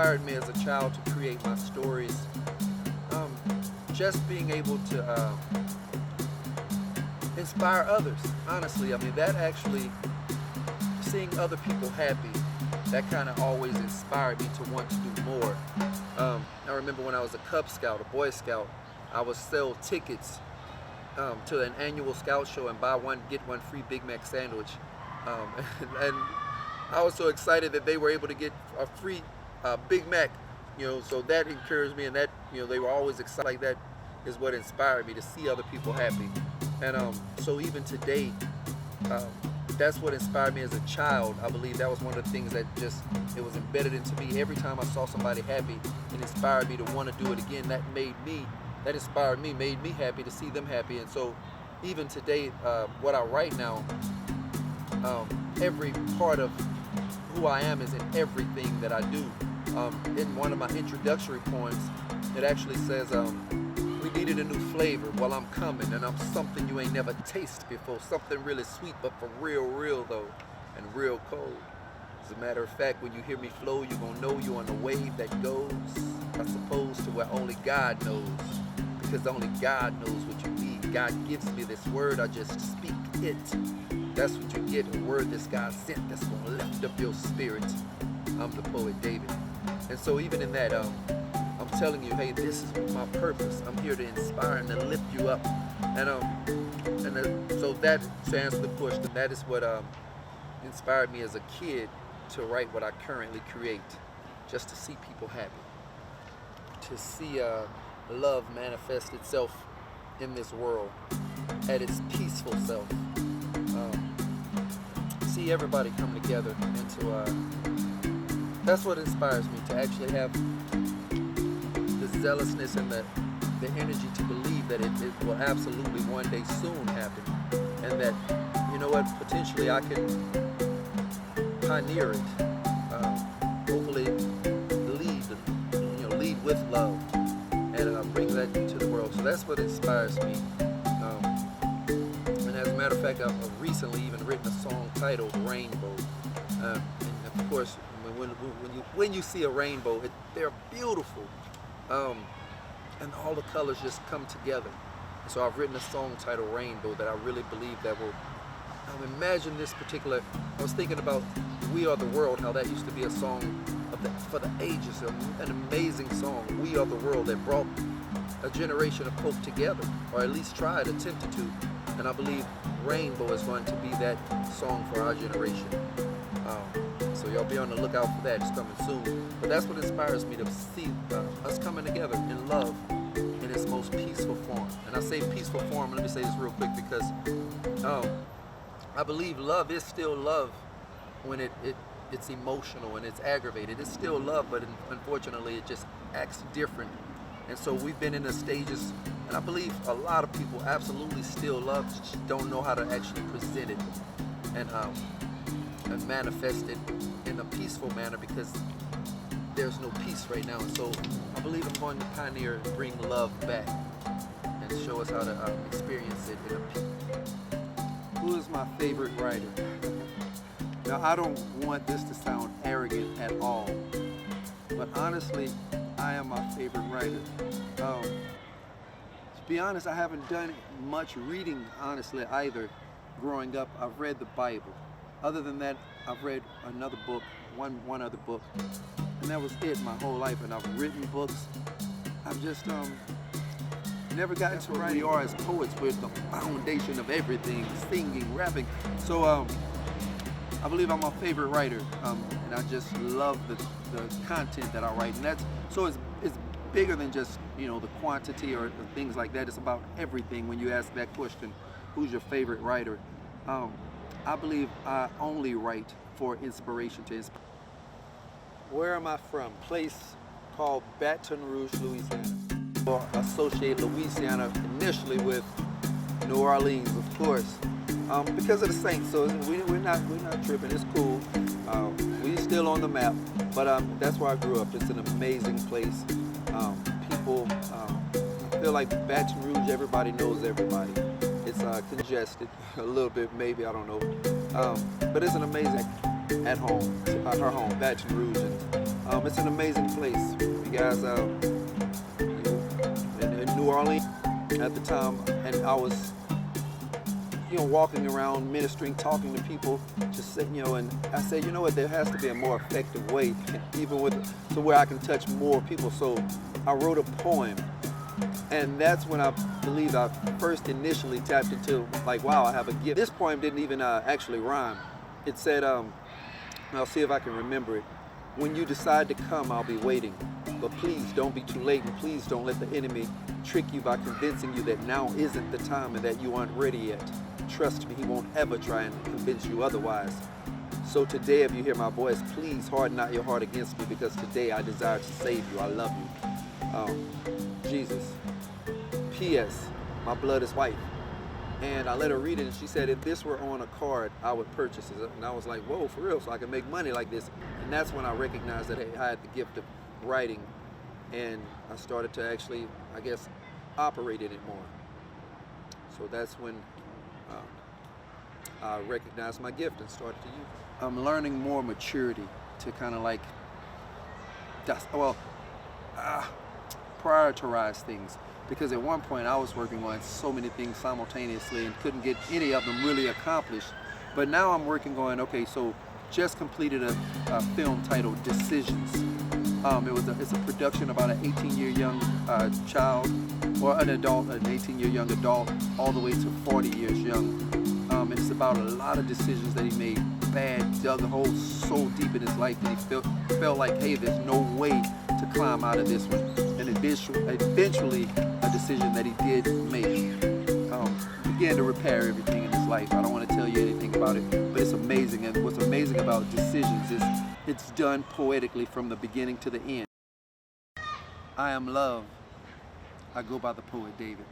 inspired me as a child to create my stories, um, just being able to inspire others. Honestly, I mean that actually seeing other people happy, that kind of always inspired me to want to do more. I remember when I was a Cub Scout, a Boy Scout, I would sell tickets to an annual Scout show and buy one get one free Big Mac sandwich, and I was so excited that they were able to get a free Big Mac, so that encouraged me, and that they were always excited. Like that is what inspired me to see other people happy, and so even today, um, that's what inspired me as a child. I believe that was one of the things that just it was embedded into me. Every time I saw somebody happy, it inspired me to want to do it again. That inspired me, made me happy to see them happy, and so even today, what I write now, every part of who I am is in everything that I do. In one of my introductory poems, it actually says, we needed a new flavor. Well, I'm coming, and I'm something you ain't never tasted before. Something really sweet, but for real though, and real cold. As a matter of fact, when you hear me flow, you're gonna know you're on the wave that goes, I suppose, to where only God knows. Because only God knows what you need. God gives me this word, I just speak it. That's what you get, a word this God sent that's gonna lift up your spirit. I'm the poet David. And so even in that, I'm telling you, hey, this is my purpose. I'm here to inspire and to lift you up. And so that, to answer the question, that is what inspired me as a kid to write what I currently create. Just to see people happy. To see love manifest itself in this world at its peaceful self. See everybody come together and to that's what inspires me, to actually have the zealousness and the energy to believe that it will absolutely one day soon happen, and that potentially I can pioneer it, hopefully lead with love and bring that to the world. So that's what inspires me. And as a matter of fact, I've recently even written a song titled Rainbow. And of course, when you see a rainbow, they're beautiful. And all the colors just come together. And so I've written a song titled Rainbow that I really believe that will imagine this particular. I was thinking about We Are the World, how that used to be a song for the ages, an amazing song. We Are the World, that brought a generation of folk together, or at least attempted to. And I believe Rainbow is going to be that song for our generation. So y'all be on the lookout for that. It's coming soon. But that's what inspires me, to see us coming together in love in its most peaceful form. And I say peaceful form, let me say this real quick, because I believe love is still love when it's emotional and it's aggravated. It's still love, but unfortunately it just acts different. And so we've been in the stages, and I believe a lot of people absolutely still love, just don't know how to actually present it and manifest it in a peaceful manner, because there's no peace right now. And so I believe I'm going to pioneer and bring love back and show us how to experience it in a peace. Who is my favorite writer? Now, I don't want this to sound arrogant at all, but honestly, I am my favorite writer. To be honest, I haven't done much reading, honestly, either. Growing up, I've read the Bible. Other than that, I've read another book, one other book, and that was it my whole life. And I've written books. I've just never gotten to write. We are as poets, with the foundation of everything, singing, rapping. So I believe I'm my favorite writer, and I just love the content that I write. And it's bigger than just the quantity or things like that. It's about everything. When you ask that question, who's your favorite writer? I believe I only write for inspiration to inspire. Where am I from? Place called Baton Rouge, Louisiana. I associate Louisiana initially with New Orleans, of course, because of the Saints. So we're not tripping. It's cool. We're still on the map, but that's where I grew up. It's an amazing place. People, I feel like Baton Rouge, everybody knows everybody. It's congested a little bit, maybe, I don't know. But it's an amazing at home, her home, Baton Rouge. And It's an amazing place. You guys, in New Orleans at the time, and I was, walking around, ministering, talking to people, just sitting, and I said, you know what, there has to be a more effective way, even to where I can touch more people. So I wrote a poem, and that's when I believe I first initially tapped into, like, wow, I have a gift. This poem didn't even actually rhyme. It said, I'll see if I can remember it. When you decide to come, I'll be waiting. But please don't be too late, and please don't let the enemy trick you by convincing you that now isn't the time and that you aren't ready yet. Trust me, he won't ever try and convince you otherwise. So today, if you hear my voice, please harden not your heart against me, because today I desire to save you. I love you. Jesus. P.S. My blood is white. And I let her read it, and she said, if this were on a card, I would purchase it. And I was like, whoa, for real, so I can make money like this. And that's when I recognized that I had the gift of writing, and I started to actually, I guess, operate in it more. So that's when I recognized my gift and started to use it. I'm learning more maturity to kind of like, prioritize things. Because at one point I was working on so many things simultaneously and couldn't get any of them really accomplished. But now I'm working on, okay, so just completed a film titled Decisions. It's a production about an 18-year young child, or an adult, an 18-year young adult, all the way to 40 years young. And it's about a lot of decisions that he made, dug a hole so deep in his life that he felt like, hey, there's no way to climb out of this one. And eventually, a decision that he did make began to repair everything in his life. I don't want to tell you anything about it, but it's amazing. And what's amazing about Decisions is it's done poetically from the beginning to the end. I am love. I go by the poet David.